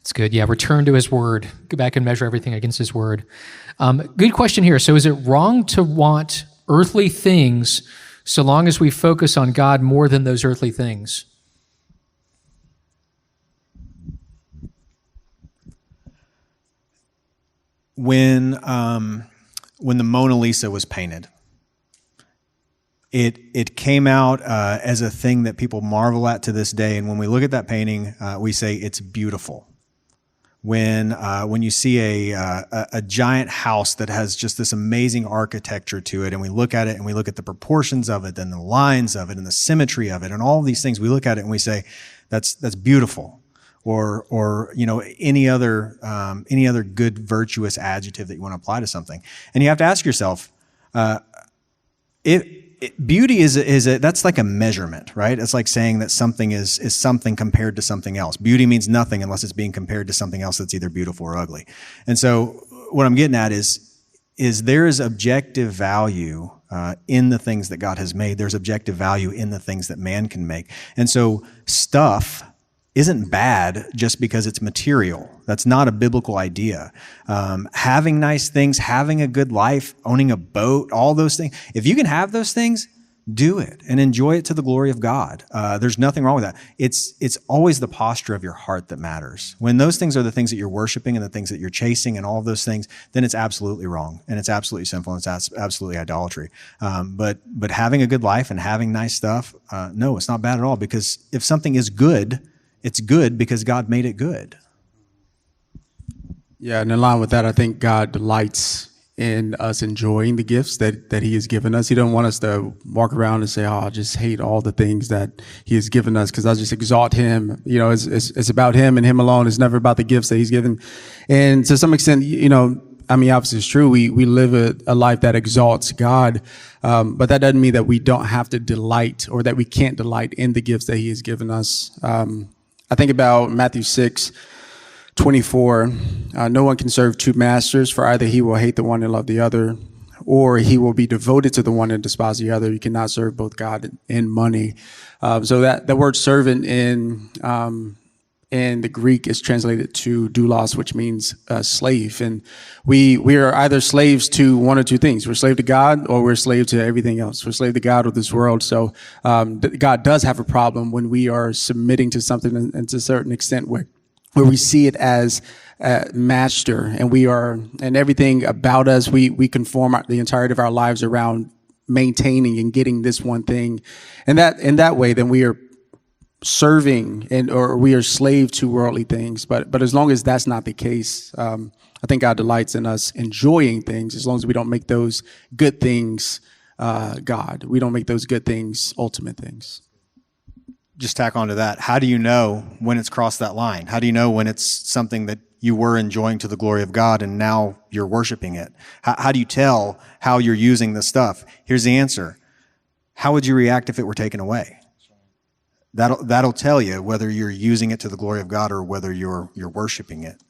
It's good. Yeah, return to his word. Go back and measure everything against his word. Good question here. So is it wrong to want earthly things so long as we focus on God more than those earthly things? When the Mona Lisa was painted, it came out as a thing that people marvel at to this day. And when we look at that painting, we say it's beautiful. When you see a giant house that has just this amazing architecture to it, and we look at it and we look at the proportions of it and the lines of it and the symmetry of it and all of these things, we look at it and we say that's beautiful. Or any other good virtuous adjective that you want to apply to something. And you have to ask yourself, beauty is that's like a measurement, right? It's like saying that something is something compared to something else. Beauty means nothing unless it's being compared to something else that's either beautiful or ugly. And so what I'm getting at is there is objective value in the things that God has made. There's objective value in the things that man can make. And so stuff isn't bad just because it's material. That's not a biblical idea. Having nice things, having a good life, owning a boat, all those things. If you can have those things, do it and enjoy it to the glory of God. There's nothing wrong with that. It's always the posture of your heart that matters. When those things are the things that you're worshiping and the things that you're chasing and all of those things, then it's absolutely wrong and it's absolutely sinful and it's absolutely idolatry. But having a good life and having nice stuff, no, it's not bad at all, because if something is good, it's good because God made it good. Yeah, and in line with that, I think God delights in us enjoying the gifts that he has given us. He don't want us to walk around and say, I just hate all the things that he has given us because I just exalt him. It's about him and him alone. It's never about the gifts that he's given. And to some extent, obviously it's true. We live a life that exalts God, but that doesn't mean that we don't have to delight or that we can't delight in the gifts that he has given us. I think about Matthew 6:24. No one can serve two masters, for either he will hate the one and love the other, or he will be devoted to the one and despise the other. You cannot serve both God and money. So that the word servant in the Greek is translated to doulos, which means slave. And we are either slaves to one or two things. We're slave to God or we're slave to everything else. We're slave to God or this world. So God does have a problem when we are submitting to something and to a certain extent where we see it as master, and everything about us, we conform the entirety of our lives around maintaining and getting this one thing. And that in that way, then we are serving or we are slave to worldly things. But as long as that's not the case, I think God delights in us enjoying things as long as we don't make those good things God. We don't make those good things ultimate things. Just tack onto that. How do you know when it's crossed that line? How do you know when it's something that you were enjoying to the glory of God and now you're worshiping it? How do you tell how you're using this stuff? Here's the answer. How would you react if it were taken away? That'll tell you whether you're using it to the glory of God or whether you're worshiping it.